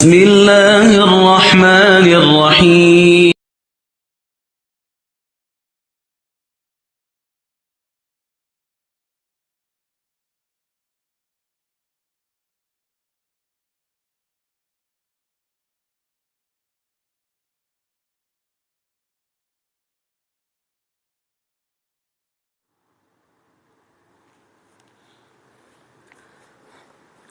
बिस्मिल्लाहिर्रहमानिर्रहीम।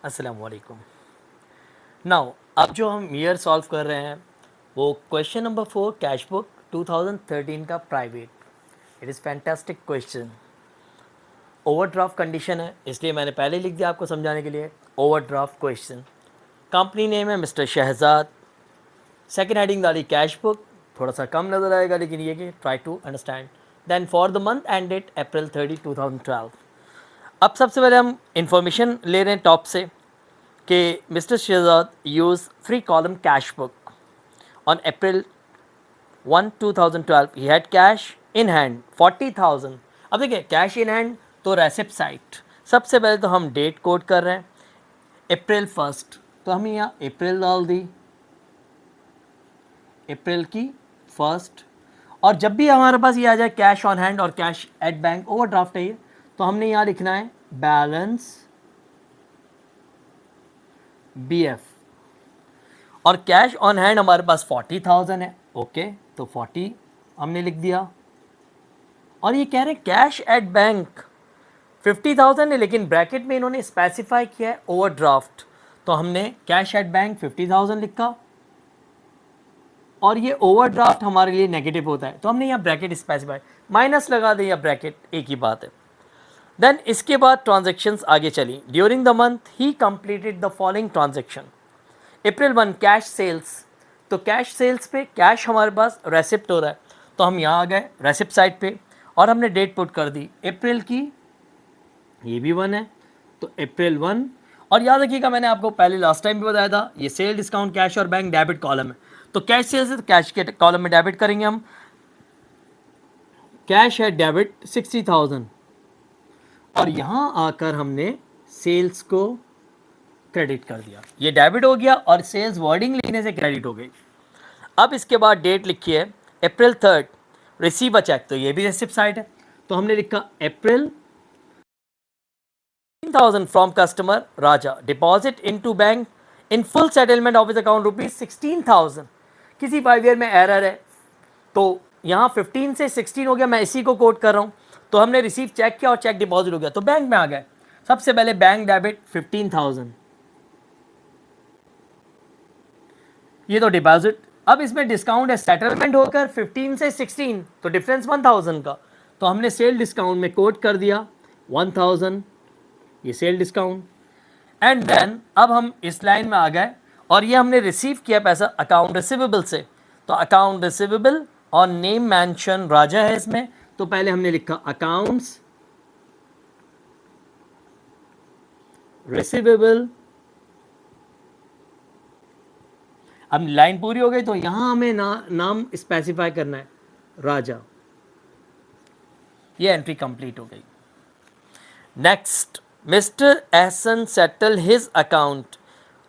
अस्सलाम वालेकुम। नाउ अब जो हम ईयर सॉल्व कर रहे हैं वो क्वेश्चन नंबर 4 कैश बुक 2013 का private. It is fantastic question. Overdraft condition है इसलिए मैंने पहले लिख दिया आपको समझाने के लिए। Overdraft question. कंपनी नेम है मिस्टर शहजाद। सेकेंड हेडिंग डाली कैश बुक, थोड़ा सा कम नज़र आएगा लेकिन ये कि try to understand. Then for the month ended April 30, 2012। अब सबसे पहले हम इंफॉर्मेशन ले रहे हैं टॉप से कि mister Shahzad use free column cash book on April 1, 2012। He had cash in hand 40,000। अब देखिए कैश इन हैंड तो रेसिप्ट साइट। सबसे पहले तो हम डेट कोड कर रहे हैं अप्रैल 1, तो हम यहाँ अप्रैल डाल दी, अप्रैल की 1। और जब भी हमारे पास ये आ जाए कैश ऑन हैंड और कैश एट बैंक ओवरड्राफ्ट है ये, तो हमने यहाँ लिखना है बैलेंस BF। और कैश ऑन हैंड हमारे पास 40,000 है। ओके, तो 40 हमने लिख दिया। और ये कह रहे हैं कैश एट बैंक 50,000 है, लेकिन ब्रैकेट में इन्होंने स्पेसिफाई किया है ओवरड्राफ्ट, तो हमने कैश एट बैंक 50,000 लिखा। और ये ओवरड्राफ्ट हमारे लिए नेगेटिव होता है तो हमने यहाँ ब्रैकेट स्पेसिफाई, माइनस लगा दें या ब्रैकेट, एक ही बात है। देन इसके बाद ट्रांजेक्शन्स आगे चली। During the month he completed the following transaction. April 1 cash sales, तो कैश सेल्स पे कैश हमारे पास रेसिप्ट हो रहा है तो हम यहाँ आ गए रेसिप्ट साइड पे और हमने डेट पुट कर दी अप्रैल की, ये भी 1 है तो अप्रैल 1। और याद रखिएगा मैंने आपको पहले लास्ट टाइम भी बताया था ये सेल डिस्काउंट कैश और बैंक डेबिट कॉलम है, तो कैश सेल्स है तो कैश के कॉलम में डेबिट करेंगे हम। कैश है डेबिट 60,000 और यहाँ आकर हमने सेल्स को क्रेडिट कर दिया, ये डेबिट हो गया और सेल्स वर्डिंग लिखने से क्रेडिट हो गई। अब इसके बाद डेट लिखी है अप्रैल 3 रिसीव अ चेक, तो ये भी रिसिप्ट साइड है तो हमने लिखा अप्रैल 10,000 from customer Raja deposit into bank in full settlement of account rupees 16,000। किसी 5 ईयर में एरर है तो यहाँ 15 से 16 हो गया, मैं इसी को कोट कर रहा हूँ। तो हमने रिसीव चेक किया और चेक डिपॉजिट हो गया तो बैंक में आ गए। सबसे पहले बैंक डेबिट 15,000, ये तो डिपॉजिट। अब इसमें डिस्काउंट है, सेटलमेंट होकर 15 से 16 तो डिफरेंस 1,000 का, तो हमने सेल डिस्काउंट में कोट कर दिया 1,000, ये सेल डिस्काउंट। एंड देन अब हम इस लाइन में आ गए और ये हमने रिसीव किया पैसा अकाउंट रिसीवेबल से, तो अकाउंट रिसीवेबल और नेम मेंशन राजा है इसमें, तो पहले हमने लिखा अकाउंट्स रिसीवेबल। अब लाइन पूरी हो गई तो यहां हमें नाम स्पेसिफाई करना है राजा, ये एंट्री कंप्लीट हो गई। Next, mister Ehsan settle his account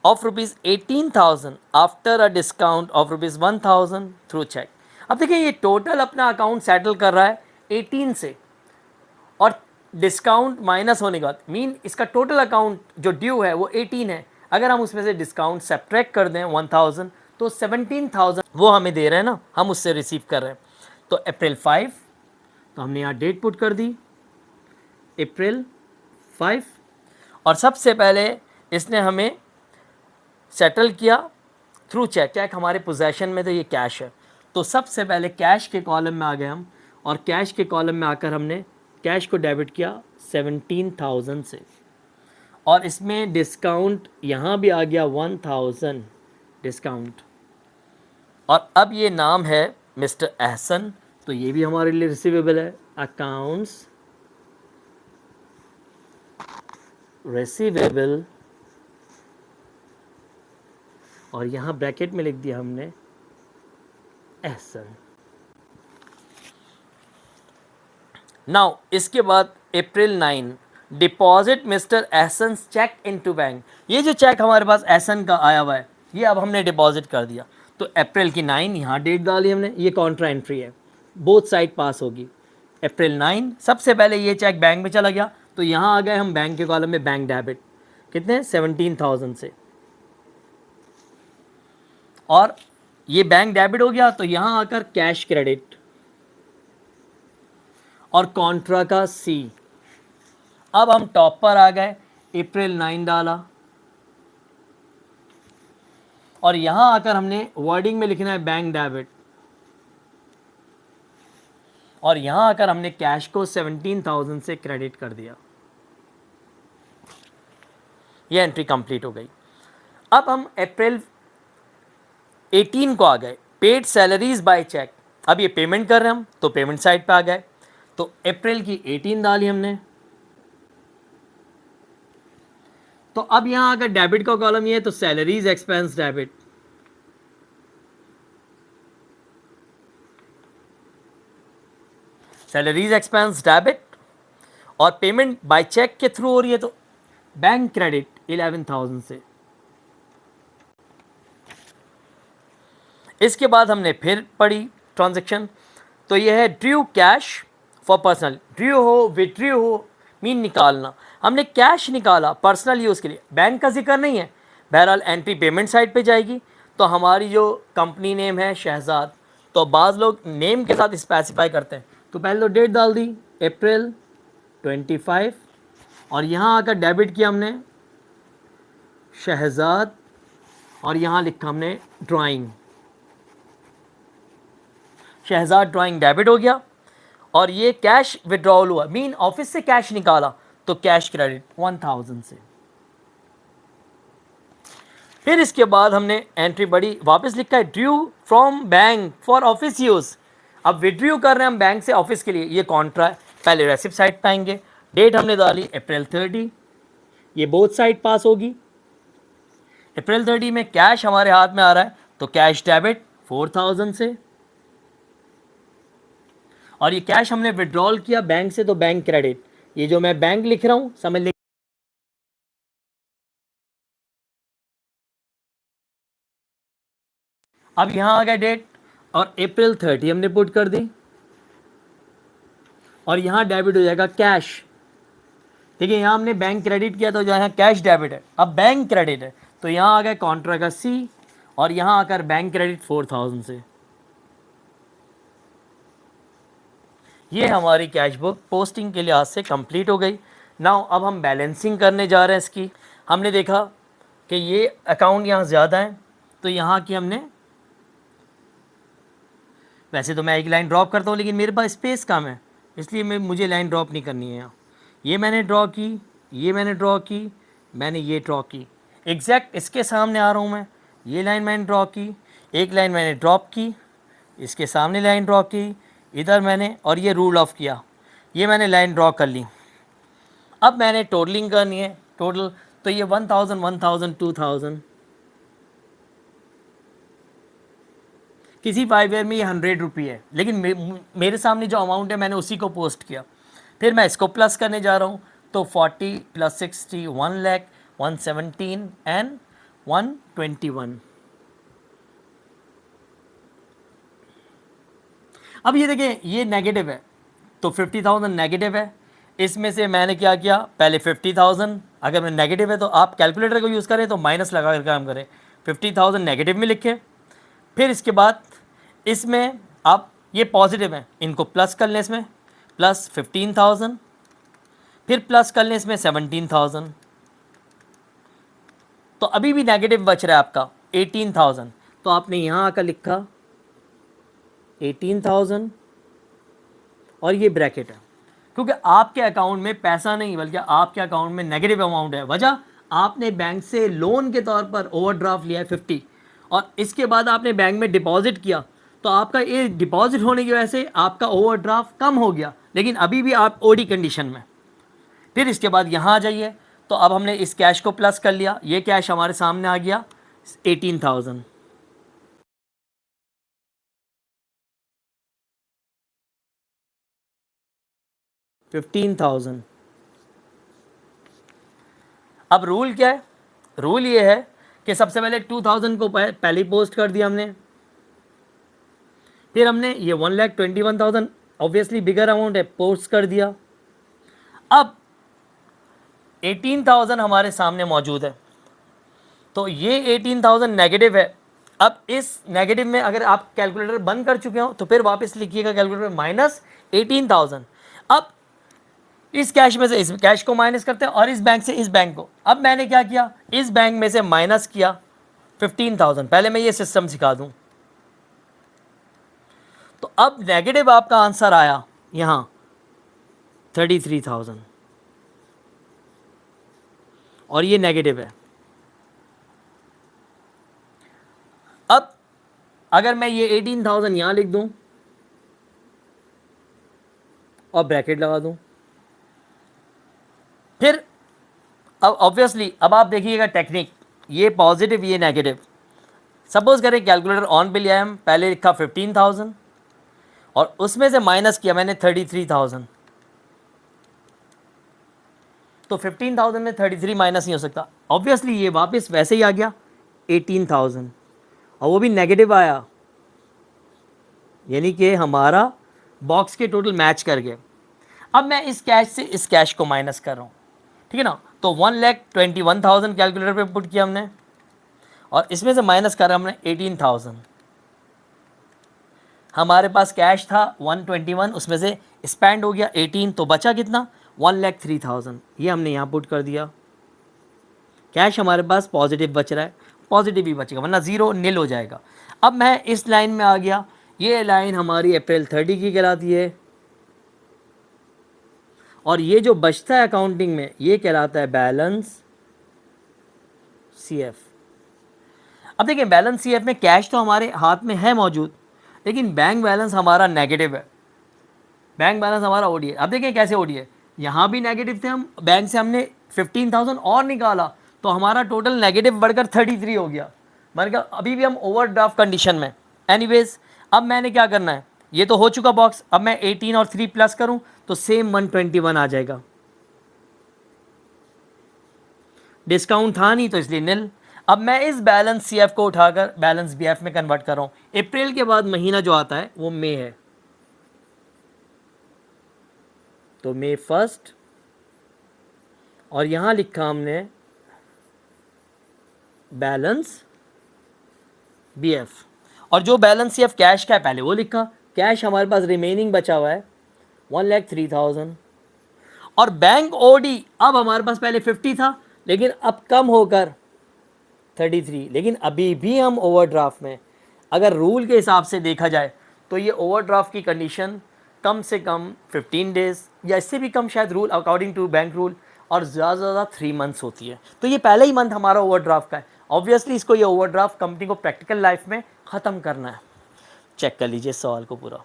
of rupees 18,000 after a discount of rupees 1,000 through cheque. अब देखिए ये टोटल अपना अकाउंट सेटल कर रहा है 18 से और डिस्काउंट माइनस होने के बाद, मीन इसका टोटल अकाउंट जो ड्यू है वो 18 है। अगर हम उसमें से डिस्काउंट सब्ट्रैक्ट कर दें 1,000 तो 17,000 वो हमें दे रहे हैं ना, हम उससे रिसीव कर रहे हैं। तो अप्रैल 5, तो हमने यहाँ डेट पुट कर दी अप्रैल 5। और सबसे पहले इसने हमें सेटल किया थ्रू चेक, चेक हमारे पोजेशन में तो ये कैश है, तो सबसे पहले कैश के कॉलम में आ गए हम और कैश के कॉलम में आकर हमने कैश को डेबिट किया 17,000 से और इसमें डिस्काउंट यहाँ भी आ गया 1,000 डिस्काउंट। और अब ये नाम है मिस्टर एहसन, तो ये भी हमारे लिए रिसीवेबल है, अकाउंट्स रिसीवेबल और यहाँ ब्रैकेट में लिख दिया हमने एहसन। नाउ इसके बाद April 9 deposit mister Ehsan cheque into bank. ये जो चेक हमारे पास एहसन का आया हुआ है ये अब हमने डिपॉजिट कर दिया। तो अप्रैल की 9 यहाँ डेट डाली हमने, ये कॉन्ट्रा एंट्री है, बोथ साइड पास होगी। अप्रैल 9 सबसे पहले ये चेक बैंक में चला गया, तो यहाँ आ गए हम बैंक के कॉलम में, बैंक डेबिट कितने 17,000 से, और ये बैंक डेबिट हो गया तो यहाँ आकर कैश क्रेडिट और कॉन्ट्रा का सी। अब हम टॉप पर आ गए, अप्रैल 9 डाला और यहां आकर हमने वर्डिंग में लिखना है बैंक डेबिट, और यहां आकर हमने कैश को 17,000 से क्रेडिट कर दिया। ये एंट्री कंप्लीट हो गई। अब हम अप्रैल 18 को आ गए, पेड सैलरीज बाय चेक। अब ये पेमेंट कर रहे हैं हम, तो पेमेंट साइड पे आ गए, तो अप्रैल की 18 डाली हमने। तो अब यहां अगर डेबिट का कॉलम ये है तो salaries expense debit, salaries expense debit, और पेमेंट बाय चेक के थ्रू हो रही है तो बैंक क्रेडिट 11,000 से। इसके बाद हमने फिर पढ़ी ट्रांजैक्शन, तो यह है Drew cash for personal, Drew हो विड्रू हो मीन निकालना, हमने कैश निकाला पर्सनल यूज़ के लिए, बैंक का जिक्र नहीं है। बहरहाल एंट्री पेमेंट साइड पे जाएगी, तो हमारी जो कंपनी नेम है शहजाद, तो बाज़ लोग नेम के साथ स्पेसिफाई करते हैं, तो पहले तो डेट डाल दी अप्रैल 25, और यहाँ आकर डेबिट किया हमने शहजाद, और यहाँ लिखा हमने ड्राइंग, शहजाद ड्राइंग डेबिट हो गया। और ये कैश विड्रॉल हुआ, मीन ऑफिस से कैश निकाला, तो कैश क्रेडिट 1,000 से। फिर इसके बाद हमने एंट्री बढ़ी, वापस लिखा है Drew from bank for office use. अब विड्रू कर रहे हैं हम बैंक से ऑफिस के लिए, ये कॉन्ट्रा है। पहले रेसिप्ट साइड पाएंगे, डेट हमने डाली अप्रैल 30, ये बोथ साइड पास होगी। अप्रैल 30 में कैश हमारे हाथ में आ रहा है, तो कैश डेबिट 4,000 से, और ये कैश हमने विड्रॉल किया बैंक से, तो बैंक क्रेडिट। ये जो मैं बैंक लिख रहा हूँ समझ लीजिए, अब यहाँ आ गया डेट, और अप्रैल 30 हमने पुट कर दी, और यहाँ डेबिट हो जाएगा कैश। देखिए यहाँ हमने बैंक क्रेडिट किया, तो यहाँ कैश डेबिट है, अब बैंक क्रेडिट है, तो यहाँ आ गया कॉन्ट्रा का सी, और यहाँ आकर बैंक क्रेडिट 4,000 से। ये हमारी कैश बुक पोस्टिंग के लिहाज से कंप्लीट हो गई। नाउ अब हम बैलेंसिंग करने जा रहे हैं इसकी। हमने देखा कि ये अकाउंट यहाँ ज़्यादा है, तो यहाँ की हमने, वैसे तो मैं एक लाइन ड्रॉप करता हूँ लेकिन मेरे पास स्पेस कम है, इसलिए मुझे लाइन ड्रॉप नहीं करनी है यहाँ। ये मैंने ड्रॉ की, ये मैंने ड्रॉ की, मैंने ये ड्रॉ की, एग्जैक्ट इसके सामने आ रहा हूँ मैं। ये लाइन मैंने ड्रॉ की, एक लाइन मैंने ड्रॉप की, इसके सामने लाइन ड्रॉ की, इधर मैंने, और ये रूल ऑफ किया, ये मैंने लाइन ड्रॉ कर ली। अब मैंने टोटलिंग करनी है, टोटल, तो ये 1,000 1,000 2,000, किसी 5 ईयर में ये 100 रुपये है, लेकिन मेरे सामने जो अमाउंट है मैंने उसी को पोस्ट किया। फिर मैं इसको प्लस करने जा रहा हूँ, तो 40 + 60 1 लाख 117 एंड 121। अब ये देखें ये नेगेटिव है, तो 50,000 नेगेटिव है। इसमें से मैंने क्या किया, पहले 50,000, अगर मैं नेगेटिव है तो आप कैलकुलेटर को यूज़ करें तो माइनस लगा कर काम करें, 50,000 नेगेटिव में लिखें। फिर इसके बाद इसमें आप ये पॉजिटिव है, इनको प्लस कर लें, इसमें प्लस 15,000, फिर प्लस कर लें इसमें 17,000, तो अभी भी नेगेटिव बच रहा है आपका 18,000, तो आपने यहाँ आकर लिखा 18,000 और ये ब्रैकेट है, क्योंकि आपके अकाउंट में पैसा नहीं बल्कि आपके अकाउंट में नेगेटिव अमाउंट है। वजह, आपने बैंक से लोन के तौर पर ओवरड्राफ्ट लिया है 50, और इसके बाद आपने बैंक में डिपॉजिट किया, तो आपका ये डिपॉजिट होने की वजह से आपका ओवरड्राफ्ट कम हो गया, लेकिन अभी भी आप ओडी कंडीशन में। फिर इसके बाद यहाँ आ जाइए, तो अब हमने इस कैश को प्लस कर लिया, ये कैश हमारे सामने आ गया 18,000। अब रूल क्या है, रूल ये है कि सबसे पहले 2000 को पहले पोस्ट कर दिया हमने, फिर हमने ये 1,21,000 ऑब्वियसली बिगर अमाउंट है पोस्ट कर दिया। अब 18,000 हमारे सामने मौजूद है, तो ये 18,000 नेगेटिव है। अब इस नेगेटिव में अगर आप कैलकुलेटर बंद कर चुके हो तो फिर वापस लिखिएगा कैलकुलेटर माइनस 18,000। अब इस कैश में से इस कैश को माइनस करते हैं और इस बैंक से इस बैंक को। अब मैंने क्या किया, इस बैंक में से माइनस किया 15,000। पहले मैं ये सिस्टम सिखा दूं। तो अब नेगेटिव आपका आंसर आया यहां 33,000 और ये नेगेटिव है। अब अगर मैं ये 18,000 यहां लिख दूं और ब्रैकेट लगा दूं, फिर अब ऑब्वियसली अब आप देखिएगा टेक्निक, ये पॉजिटिव ये नेगेटिव। सपोज करें कैलकुलेटर ऑन पे लिया हम, पहले लिखा 15,000 और उसमें से माइनस किया मैंने 33,000, तो 15,000 में 33 माइनस नहीं हो सकता, ऑब्वियसली ये वापस वैसे ही आ गया 18,000 और वो भी नेगेटिव आया, यानी कि हमारा बॉक्स के टोटल मैच कर गए। अब मैं इस कैश से इस कैश को माइनस कर रहा हूँ, ठीक है ना। तो 1,21,000 कैलकुलेटर पे पुट किया हमने और इसमें से माइनस करा हमने 18,000। हमारे पास कैश था 121, उसमें से स्पेंड हो गया 18, तो बचा कितना 1,03,000। ये हमने यहाँ पुट कर दिया। कैश हमारे पास पॉजिटिव बच रहा है, पॉजिटिव ही बचेगा वरना ज़ीरो नील हो जाएगा। अब मैं इस लाइन में आ गया, ये लाइन हमारी अप्रैल 30 की कहलाती है और ये जो बचता है अकाउंटिंग में ये कहलाता है बैलेंस CF। अब देखिए बैलेंस CF में कैश तो हमारे हाथ में है मौजूद, लेकिन बैंक बैलेंस हमारा नेगेटिव है। बैंक बैलेंस हमारा OD है। अब देखिए कैसे OD है, यहाँ भी नेगेटिव थे हम, बैंक से हमने 15,000 और निकाला तो हमारा टोटल नेगेटिव बढ़कर 33 हो गया, मतलब अभी भी हम ओवरड्राफ्ट कंडीशन में। एनीवेज अब मैंने क्या करना है, ये तो हो चुका बॉक्स, अब मैं 18 और 3 प्लस करूं तो सेम 121 आ जाएगा। डिस्काउंट था नहीं तो इसलिए नील। अब मैं इस बैलेंस CF को उठाकर बैलेंस BF में कन्वर्ट कर रहा हूं। अप्रैल के बाद महीना जो आता है वो मई है, तो May 1 और यहां लिखा हमने बैलेंस BF और जो बैलेंस CF कैश का है पहले वो लिखा। कैश हमारे पास रिमेनिंग बचा हुआ है 1,03,000 और बैंक OD अब हमारे पास पहले 50 था लेकिन अब कम होकर 33, लेकिन अभी भी हम ओवरड्राफ्ट में। अगर रूल के हिसाब से देखा जाए तो ये ओवरड्राफ्ट की कंडीशन कम से कम 15 डेज़ या इससे भी कम शायद rule according to bank rule, और ज़्यादा से ज़्यादा 3 मंथ्स होती है। तो ये पहला ही मंथ हमारा ओवरड्राफ्ट का है। ऑब्वियसली इसको ये ओवरड्राफ्ट कंपनी को प्रैक्टिकल लाइफ में ख़त्म करना है। चेक कर लीजिए सवाल को पूरा।